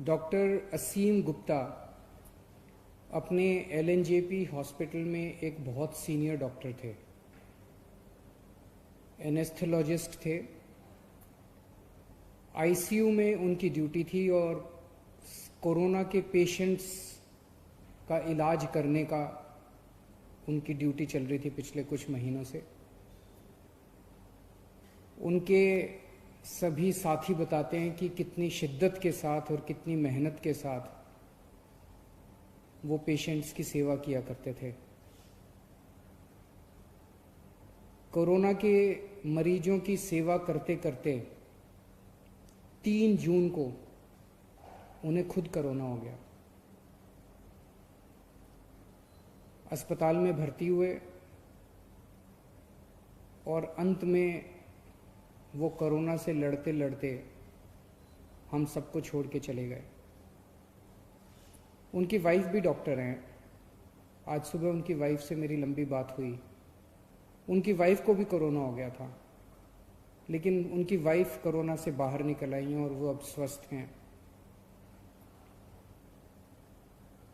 Doctor असीम गुप्ता अपने LNJP hospital में एक बहुत सीनियर डॉक्टर थे, एनेस्थेलॉजिस्ट थे। आईसीयू में उनकी ड्यूटी थी और कोरोना के पेशेंट्स का इलाज करने का उनकी ड्यूटी चल रही थी पिछले कुछ महीनों से। उनके सभी साथी बताते हैं कि कितनी शिद्दत के साथ और कितनी मेहनत के साथ वो पेशेंट्स की सेवा किया करते थे। कोरोना के मरीजों की सेवा करते करते 3 जून को उन्हें खुद कोरोना हो गया। अस्पताल में भर्ती हुए और अंत में वो कोरोना से लड़ते लड़ते हम सबको छोड़ के चले गए। उनकी वाइफ भी डॉक्टर हैं। आज सुबह उनकी वाइफ से मेरी लंबी बात हुई। उनकी वाइफ को भी कोरोना हो गया था, लेकिन उनकी वाइफ कोरोना से बाहर निकल आई हैं और वो अब स्वस्थ हैं।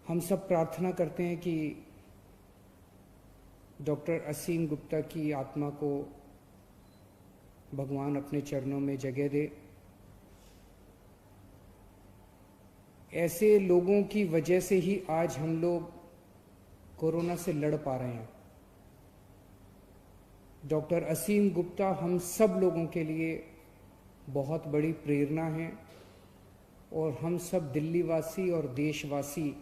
हम सब प्रार्थना करते हैं कि डॉक्टर असीम गुप्ता की आत्मा को भगवान अपने चरणों में जगह दे। ऐसे लोगों की वजह से ही आज हम लोग कोरोना से लड़ पा रहे हैं। डॉक्टर असीम गुप्ता हम सब लोगों के लिए बहुत बड़ी प्रेरणा हैं और हम सब दिल्ली वासी और देशवासी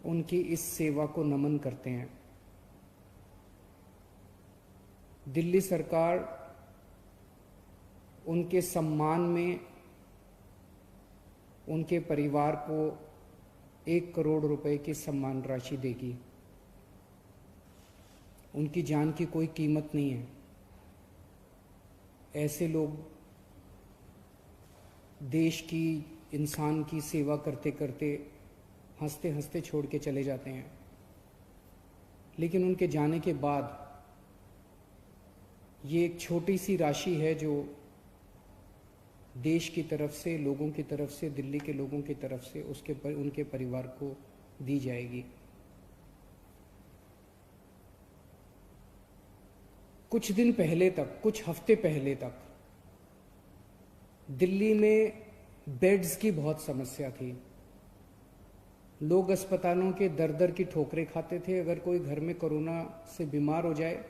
उनकी इस सेवा को नमन करते हैं। दिल्ली सरकार उनके सम्मान में उनके परिवार को 1 करोड़ रुपए की सम्मान राशि देगी। उनकी जान की कोई कीमत नहीं है। ऐसे लोग देश की, इंसान की सेवा करते करते हंसते हंसते छोड़ के चले जाते हैं, लेकिन उनके जाने के बाद ये एक छोटी सी राशि है जो देश की तरफ से, लोगों की तरफ से, दिल्ली के लोगों की तरफ से उनके परिवार को दी जाएगी। कुछ दिन पहले तक, कुछ हफ्ते पहले तक दिल्ली में बेड्स की बहुत समस्या थी। लोग अस्पतालों के दर दर की ठोकरें खाते थे। अगर कोई घर में कोरोना से बीमार हो जाए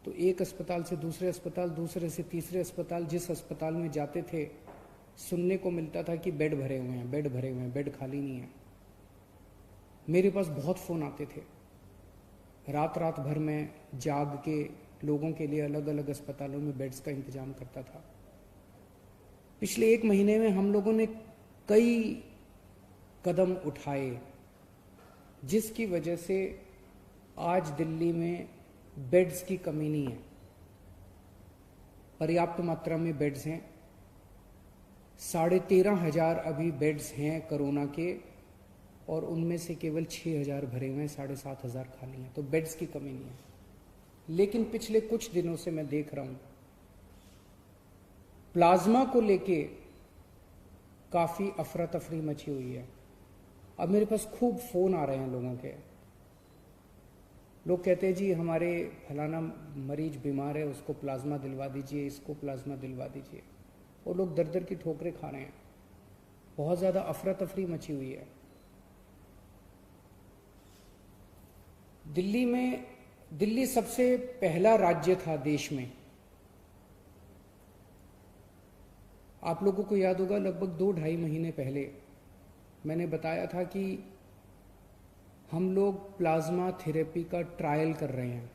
तो एक अस्पताल से दूसरे अस्पताल, दूसरे से तीसरे अस्पताल, जिस अस्पताल में जाते थे सुनने को मिलता था कि बेड भरे हुए हैं, बेड भरे हुए हैं, बेड खाली नहीं है। मेरे पास बहुत फ़ोन आते थे। रात रात भर में जाग के लोगों के लिए अलग अलग अस्पतालों में बेड्स का इंतजाम करता था। पिछले 1 महीने में हम लोगों ने कई कदम उठाए जिसकी वजह से आज दिल्ली में बेड्स की कमी नहीं है। पर्याप्त मात्रा में बेड्स हैं। 13,500 अभी बेड्स हैं कोरोना के, और उनमें से केवल 6,000 भरे हुए हैं, 7,500 खाली हैं। तो बेड्स की कमी नहीं है। लेकिन पिछले कुछ दिनों से मैं देख रहा हूं प्लाज्मा को लेके काफी अफरा तफरी मची हुई है। अब मेरे पास खूब फोन आ रहे हैं लोगों के। लोग कहते हैं जी हमारे फलाना मरीज बीमार है, उसको प्लाज्मा दिलवा दीजिए, इसको प्लाज्मा दिलवा दीजिए। और लोग दर दर की ठोकरें खा रहे हैं। बहुत ज़्यादा अफरा तफरी मची हुई है दिल्ली में। दिल्ली सबसे पहला राज्य था देश में। आप लोगों को याद होगा लगभग 2-2.5 महीने पहले मैंने बताया था कि हम लोग प्लाज्मा थेरेपी का ट्रायल कर रहे हैं।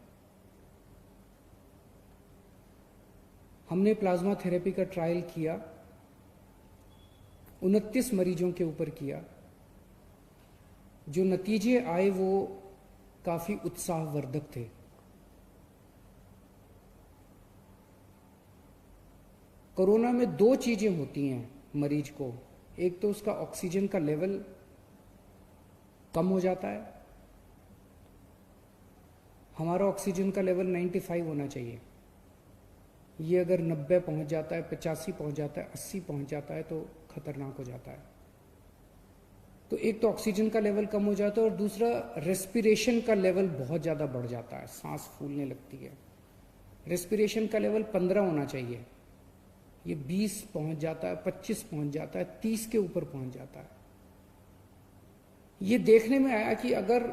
हमने प्लाज्मा थेरेपी का ट्रायल किया, 29 मरीजों के ऊपर किया। जो नतीजे आए वो काफी उत्साहवर्धक थे। कोरोना में 2 चीजें होती हैं मरीज को। एक तो उसका ऑक्सीजन का लेवल कम हो जाता है। हमारा ऑक्सीजन का लेवल 95 होना चाहिए, ये अगर 90 पहुंच जाता है, 85 पहुंच जाता है, 80 पहुंच जाता है तो खतरनाक हो जाता है। तो एक तो ऑक्सीजन का लेवल कम हो जाता है और दूसरा रेस्पिरेशन का लेवल बहुत ज़्यादा बढ़ जाता है, सांस फूलने लगती है। रेस्पिरेशन का लेवल 15 होना चाहिए, ये 20 पहुंच जाता है, 25 पहुंच जाता है, 30 के ऊपर पहुंच जाता है। ये देखने में आया कि अगर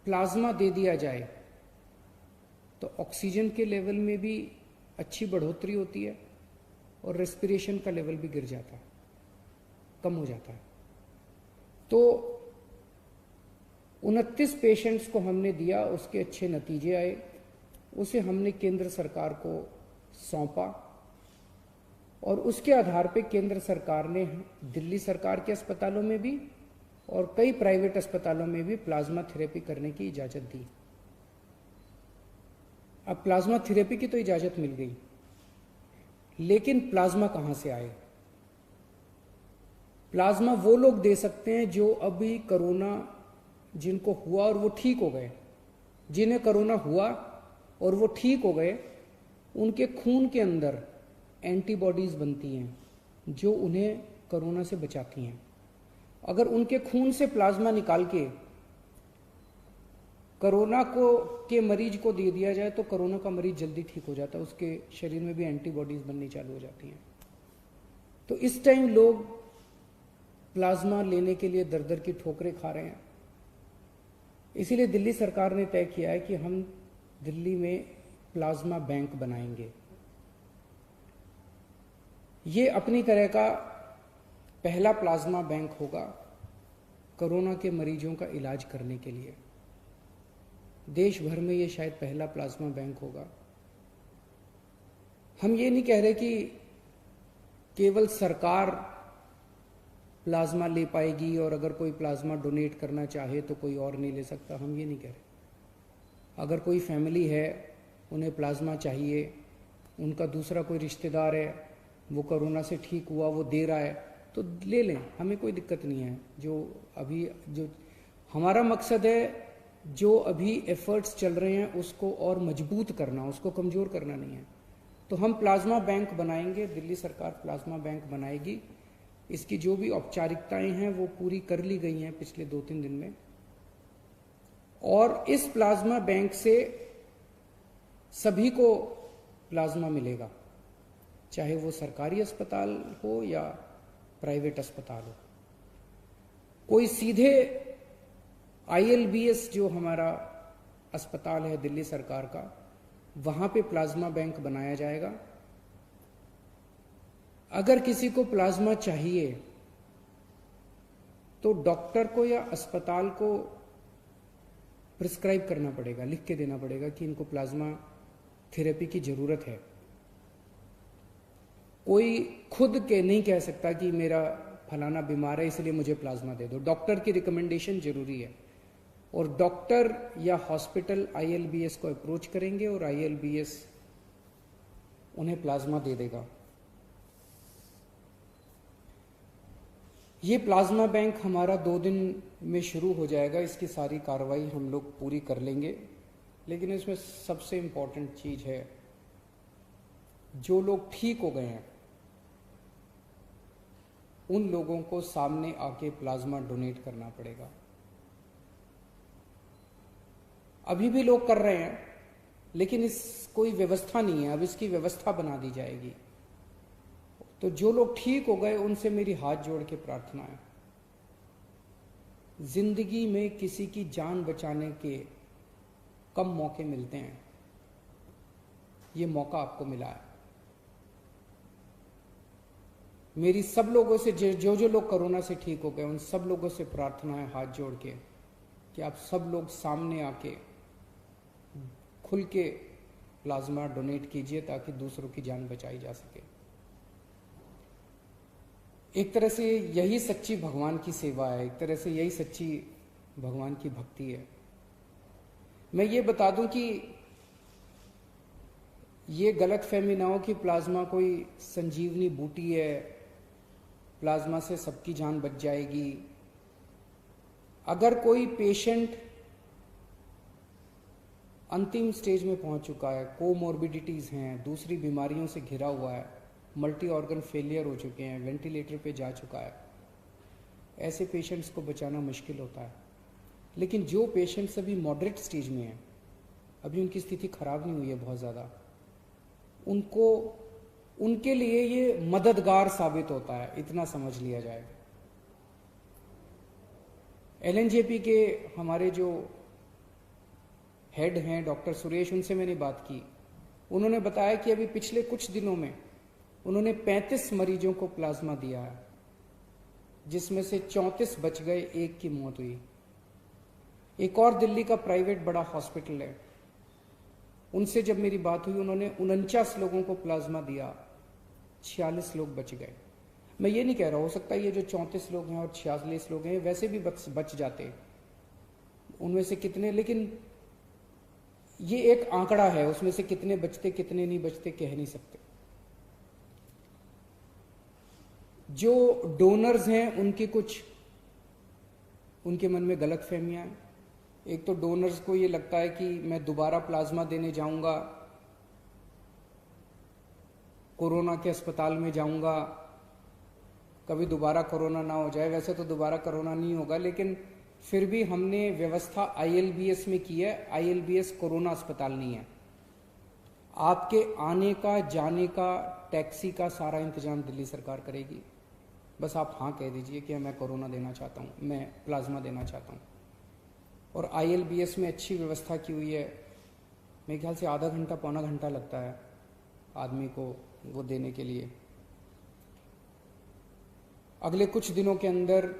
प्लाज्मा दे दिया जाए तो ऑक्सीजन के लेवल में भी अच्छी बढ़ोतरी होती है और रेस्पिरेशन का लेवल भी गिर जाता है, कम हो जाता है। तो 29 पेशेंट्स को हमने दिया, उसके अच्छे नतीजे आए, उसे हमने केंद्र सरकार को सौंपा और उसके आधार पे केंद्र सरकार ने दिल्ली सरकार के अस्पतालों में भी और कई प्राइवेट अस्पतालों में भी प्लाज्मा थेरेपी करने की इजाजत दी। अब प्लाज्मा थेरेपी की तो इजाजत मिल गई, लेकिन प्लाज्मा कहां से आए? प्लाज्मा वो लोग दे सकते हैं जो अभी कोरोना जिनको हुआ और वो ठीक हो गए। जिन्हें कोरोना हुआ और वो ठीक हो गए, उनके खून के अंदर एंटीबॉडीज बनती हैं जो उन्हें कोरोना से बचाती हैं। अगर उनके खून से प्लाज्मा निकाल के कोरोना के मरीज को दे दिया जाए तो कोरोना का मरीज जल्दी ठीक हो जाता है, उसके शरीर में भी एंटीबॉडीज बननी चालू हो जाती हैं। तो इस टाइम लोग प्लाज्मा लेने के लिए दर दर की ठोकरें खा रहे हैं। इसीलिए दिल्ली सरकार ने तय किया है कि हम दिल्ली में प्लाज्मा बैंक बनाएंगे। ये अपनी तरह का पहला प्लाज्मा बैंक होगा कोरोना के मरीजों का इलाज करने के लिए। देश भर में ये शायद पहला प्लाज्मा बैंक होगा। हम ये नहीं कह रहे कि केवल सरकार प्लाज्मा ले पाएगी और अगर कोई प्लाज्मा डोनेट करना चाहे तो कोई और नहीं ले सकता, हम ये नहीं कह रहे। अगर कोई फैमिली है, उन्हें प्लाज्मा चाहिए, उनका दूसरा कोई रिश्तेदार है, वो कोरोना से ठीक हुआ, वो दे रहा है, तो ले लें, हमें कोई दिक्कत नहीं है। जो हमारा मकसद है, जो अभी एफर्ट्स चल रहे हैं उसको और मजबूत करना, उसको कमज़ोर करना नहीं है। तो हम प्लाज्मा बैंक बनाएंगे, दिल्ली सरकार प्लाज्मा बैंक बनाएगी। इसकी जो भी औपचारिकताएं हैं वो पूरी कर ली गई हैं पिछले 2-3 दिन में। और इस प्लाज्मा बैंक से सभी को प्लाज्मा मिलेगा, चाहे वो सरकारी अस्पताल हो या प्राइवेट अस्पताल हो। कोई सीधे ILBS जो हमारा अस्पताल है दिल्ली सरकार का, वहां पे प्लाज्मा बैंक बनाया जाएगा। अगर किसी को प्लाज्मा चाहिए तो डॉक्टर को या अस्पताल को प्रिस्क्राइब करना पड़ेगा, लिख के देना पड़ेगा कि इनको प्लाज्मा थेरेपी की जरूरत है। कोई खुद के नहीं कह सकता कि मेरा फलाना बीमार है इसलिए मुझे प्लाज्मा दे दो। डॉक्टर की रिकमेंडेशन जरूरी है और डॉक्टर या हॉस्पिटल ILBS को अप्रोच करेंगे और ILBS उन्हें प्लाज्मा दे देगा। ये प्लाज्मा बैंक हमारा 2 दिन में शुरू हो जाएगा। इसकी सारी कार्रवाई हम लोग पूरी कर लेंगे, लेकिन इसमें सबसे इम्पोर्टेंट चीज है, जो लोग ठीक हो गए हैं उन लोगों को सामने आके प्लाज्मा डोनेट करना पड़ेगा। अभी भी लोग कर रहे हैं, लेकिन इस कोई व्यवस्था नहीं है, अब इसकी व्यवस्था बना दी जाएगी। तो जो लोग ठीक हो गए उनसे मेरी हाथ जोड़ के प्रार्थना है, जिंदगी में किसी की जान बचाने के कम मौके मिलते हैं, ये मौका आपको मिला है। मेरी सब लोगों से जो लोग कोरोना से ठीक हो गए उन सब लोगों से प्रार्थना है हाथ जोड़ के कि आप सब लोग सामने आके खुल के प्लाज्मा डोनेट कीजिए ताकि दूसरों की जान बचाई जा सके। एक तरह से यही सच्ची भगवान की सेवा है, एक तरह से यही सच्ची भगवान की भक्ति है। मैं ये बता दूं कि ये गलतफहमी ना हो कि प्लाज्मा कोई संजीवनी बूटी है, प्लाज्मा से सबकी जान बच जाएगी। अगर कोई पेशेंट अंतिम स्टेज में पहुंच चुका है, कोमॉर्बिडिटीज़ हैं, दूसरी बीमारियों से घिरा हुआ है, मल्टी ऑर्गन फेलियर हो चुके हैं, वेंटिलेटर पे जा चुका है, ऐसे पेशेंट्स को बचाना मुश्किल होता है। लेकिन जो पेशेंट्स अभी मॉडरेट स्टेज में हैं, अभी उनकी स्थिति खराब नहीं हुई है बहुत ज़्यादा, उनके लिए ये मददगार साबित होता है, इतना समझ लिया जाए। एलएनजेपी के हमारे जो हेड हैं डॉक्टर सुरेश, उनसे मैंने बात की। उन्होंने बताया कि अभी पिछले कुछ दिनों में उन्होंने 35 मरीजों को प्लाज्मा दिया है, जिसमें से 34 बच गए, एक की मौत हुई। एक और दिल्ली का प्राइवेट बड़ा हॉस्पिटल है, उनसे जब मेरी बात हुई, उन्होंने 49 लोगों को प्लाज्मा दिया, 46 लोग बच गए। मैं ये नहीं कह रहा, हो सकता है ये जो 34 लोग हैं और 46 लोग हैं वैसे भी बच जाते, उनमें से कितने, लेकिन ये एक आंकड़ा है, उसमें से कितने बचते कितने नहीं बचते कह नहीं सकते। जो डोनर्स हैं उनके मन में गलत फहमियां हैं। एक तो डोनर्स को ये लगता है कि मैं दोबारा प्लाज्मा देने जाऊंगा, कोरोना के अस्पताल में जाऊंगा, कभी दोबारा कोरोना ना हो जाए। वैसे तो दोबारा कोरोना नहीं होगा, लेकिन फिर भी हमने व्यवस्था आईएलबीएस में की है। आईएलबीएस कोरोना अस्पताल नहीं है। आपके आने का, जाने का, टैक्सी का सारा इंतजाम दिल्ली सरकार करेगी। बस आप हाँ कह दीजिए कि मैं कोरोना देना चाहता हूँ, मैं प्लाज्मा देना चाहता हूँ। और आईएलबीएस में अच्छी व्यवस्था की हुई है। मेरे ख्याल से आधा घंटा पौना घंटा लगता है आदमी को वो देने के लिए। अगले कुछ दिनों के अंदर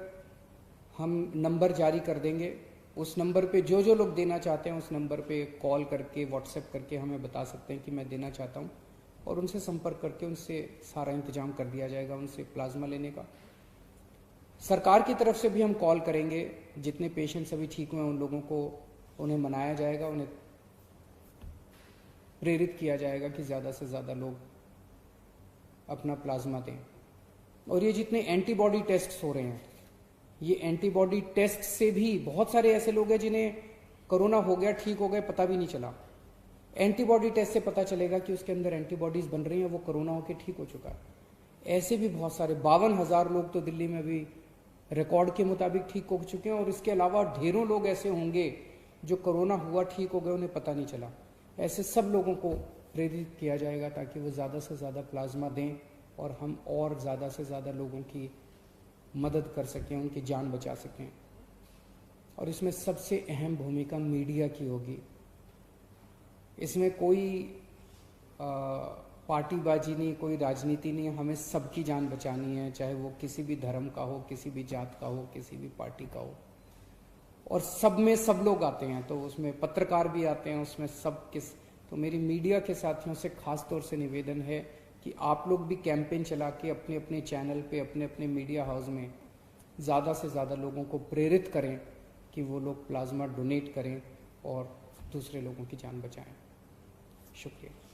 हम नंबर जारी कर देंगे। उस नंबर पे जो जो लोग देना चाहते हैं, उस नंबर पे कॉल करके, व्हाट्सएप करके हमें बता सकते हैं कि मैं देना चाहता हूँ, और उनसे संपर्क करके उनसे सारा इंतजाम कर दिया जाएगा उनसे प्लाज्मा लेने का। सरकार की तरफ से भी हम कॉल करेंगे, जितने पेशेंट्स अभी ठीक हुए उन लोगों को, उन्हें मनाया जाएगा, उन्हें प्रेरित किया जाएगा कि ज़्यादा से ज़्यादा लोग अपना प्लाज्मा दें। और ये जितने एंटीबॉडी टेस्ट हो रहे हैं, ये एंटीबॉडी टेस्ट से भी बहुत सारे ऐसे लोग हैं जिन्हें कोरोना हो गया, ठीक हो गए, पता भी नहीं चला। एंटीबॉडी टेस्ट से पता चलेगा कि उसके अंदर एंटीबॉडीज बन रही हैं, वो कोरोना होकर ठीक हो चुका है। ऐसे भी बहुत सारे 52,000 लोग तो दिल्ली में अभी रिकॉर्ड के मुताबिक ठीक हो चुके हैं, और इसके अलावा ढेरों लोग ऐसे होंगे जो कोरोना हुआ, ठीक हो गए, उन्हें पता नहीं चला। ऐसे सब लोगों को प्रेरित किया जाएगा ताकि वो ज़्यादा से ज़्यादा प्लाज्मा दें और हम और ज़्यादा से ज़्यादा लोगों की मदद कर सकें, उनकी जान बचा सकें। और इसमें सबसे अहम भूमिका मीडिया की होगी। इसमें कोई पार्टीबाजी नहीं, कोई राजनीति नहीं, हमें सबकी जान बचानी है, चाहे वो किसी भी धर्म का हो, किसी भी जात का हो, किसी भी पार्टी का हो। और सब में सब लोग आते हैं, तो उसमें पत्रकार भी आते हैं, उसमें तो मेरी मीडिया के साथियों से खास तौर से निवेदन है कि आप लोग भी कैंपेन चला के अपने अपने चैनल पे, अपने अपने मीडिया हाउस में ज़्यादा से ज़्यादा लोगों को प्रेरित करें कि वो लोग प्लाज्मा डोनेट करें और दूसरे लोगों की जान बचाएं। शुक्रिया।